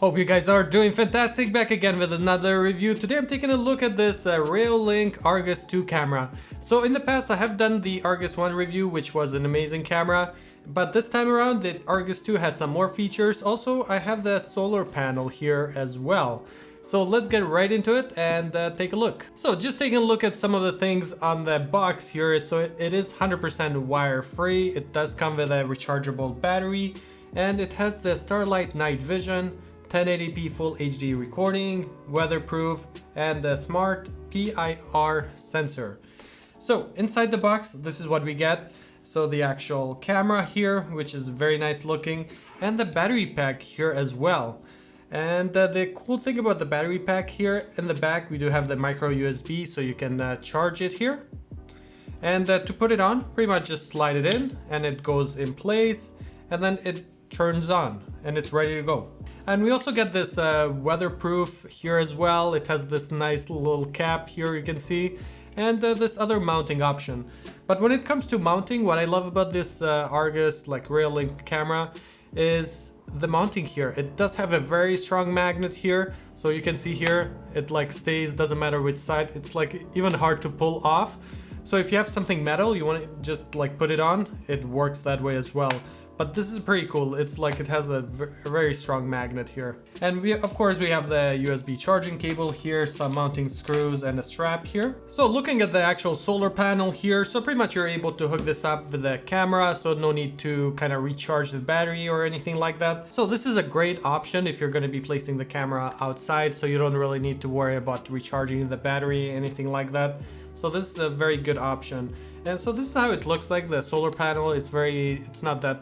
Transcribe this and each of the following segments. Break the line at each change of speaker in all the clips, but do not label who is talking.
Hope you guys are doing fantastic. Back again with another review. Today I'm taking a look at this Reolink Argus 2 camera. So in the past I have done the Argus 1 review, which was an amazing camera. But this time around the Argus 2 has some more features. Also I have the solar panel here as well. So let's get right into it and take a look. So just taking a look at some of the things on the box here. So it is 100% wire free. It does come with a rechargeable battery. And it has the Starlight night vision, 1080p full HD recording, weatherproof, and the smart PIR sensor. So inside the box, this is what we get. So the actual camera here, which is very nice looking, and the battery pack here as well. And the cool thing about the battery pack here, in the back we do have the micro USB, so you can charge it here. And to put it on, pretty much just slide it in and it goes in place, and then it turns on and it's ready to go. And we also get this weatherproof here as well. It has this nice little cap here, you can see, and this other mounting option. But when it comes to mounting, what I love about this Argus like Reolink camera is the mounting here. It does have a very strong magnet here, so you can see here it like stays, doesn't matter which side. It's like even hard to pull off. So if you have something metal, you want to just like put it on, it works that way as well. But this is pretty cool. It's like it has a very strong magnet here. And we, of course, we have the USB charging cable here, some mounting screws and a strap here. So looking at the actual solar panel here, so pretty much you're able to hook this up with the camera, so no need to kind of recharge the battery or anything like that. So this is a great option if you're going to be placing the camera outside, so you don't really need to worry about recharging the battery, anything like that. So this is a very good option. And so this is how it looks like. The solar panel is it's not that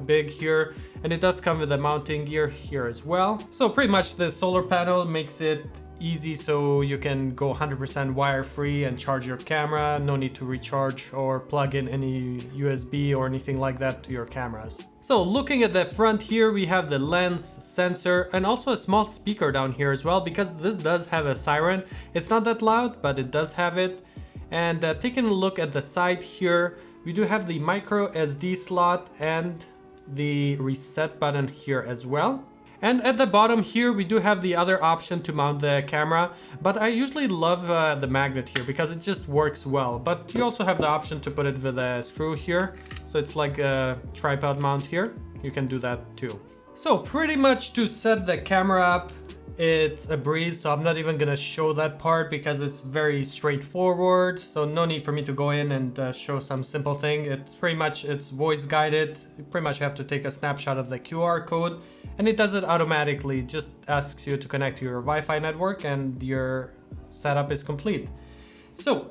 big here, and it does come with a mounting gear here as well. So pretty much the solar panel makes it easy, so you can go 100% wire free and charge your camera. No need to recharge or plug in any USB or anything like that to your cameras. So looking at the front here, we have the lens, sensor, and also a small speaker down here as well, because this does have a siren. It's not that loud, but it does have it. And taking a look at the side here, we do have the micro SD slot and the reset button here as well. And at the bottom here, we do have the other option to mount the camera, but I usually love the magnet here because it just works well. But you also have the option to put it with a screw here. So it's like a tripod mount here. You can do that too. So pretty much to set the camera up, it's a breeze, so I'm not even gonna show that part because it's very straightforward. So no need for me to go in and show some simple thing. It's pretty much, it's voice guided. You pretty much have to take a snapshot of the QR code and it does it automatically. It just asks you to connect to your Wi-Fi network and your setup is complete. So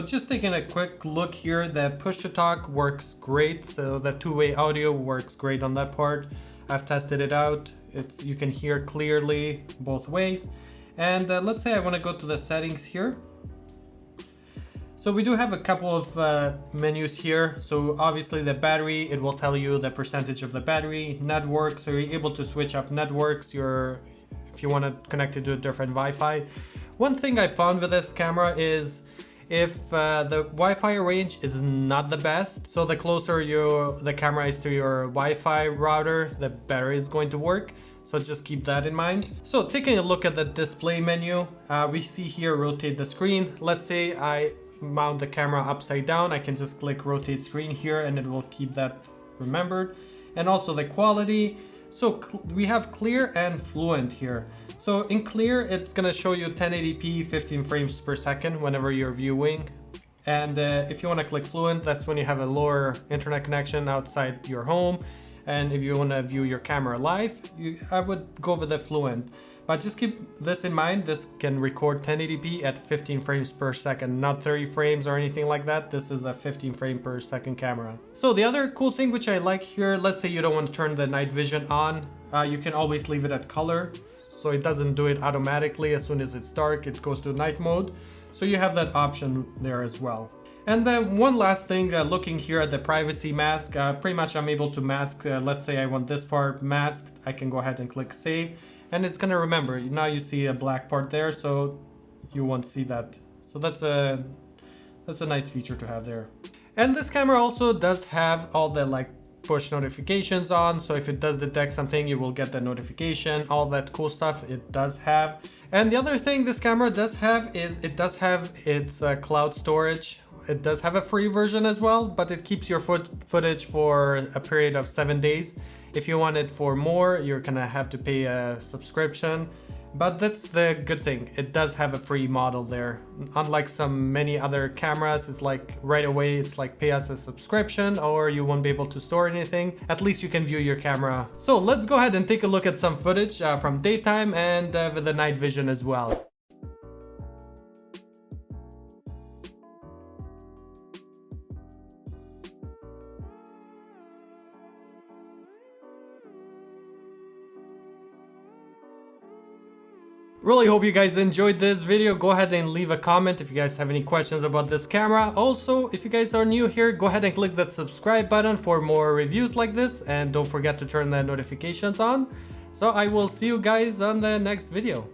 just taking a quick look here, the push to talk works great. So the two-way audio works great on that part. I've tested it out. You can hear clearly both ways. And let's say I want to go to the settings here. So we do have a couple of menus here. So obviously the battery, it will tell you the percentage of the battery. Network, so you're able to switch up networks if you want to connect it to a different Wi-Fi. One thing I found with this camera is if the Wi-Fi range is not the best, so the closer the camera is to your Wi-Fi router, the better it's going to work. So just keep that in mind. So taking a look at the display menu, we see here rotate the screen. Let's say I mount the camera upside down, I can just click rotate screen here and it will keep that remembered. And also the quality. So we have clear and fluent here. So in clear, it's gonna show you 1080p 15 frames per second whenever you're viewing. And if you wanna click fluent, that's when you have a lower internet connection outside your home. And if you wanna view your camera live, I would go with the fluent. But just keep this in mind, this can record 1080p at 15 frames per second, not 30 frames or anything like that. This is a 15 frame per second camera. So the other cool thing which I like here, let's say you don't want to turn the night vision on, you can always leave it at color. So it doesn't do it automatically. As soon as it's dark, it goes to night mode. So you have that option there as well. And then one last thing, looking here at the privacy mask, pretty much I'm able to mask, let's say I want this part masked, I can go ahead and click save. And it's gonna remember. Now you see a black part there, so you won't see that. So that's a nice feature to have there. And this camera also does have all the like push notifications on, so if it does detect something, you will get the notification, all that cool stuff it does have. And the other thing this camera does have is it does have its cloud storage. It does have a free version as well, but it keeps your footage for a period of 7 days. If you want it for more, you're gonna have to pay a subscription. But that's the good thing. It does have a free model there. Unlike many other cameras, it's like right away, it's like pay us a subscription or you won't be able to store anything. At least you can view your camera. So let's go ahead and take a look at some footage from daytime and with the night vision as well. Really hope you guys enjoyed this video. Go ahead and leave a comment if you guys have any questions about this camera. Also, if you guys are new here, go ahead and click that subscribe button for more reviews like this, and don't forget to turn the notifications on. So I will see you guys on the next video.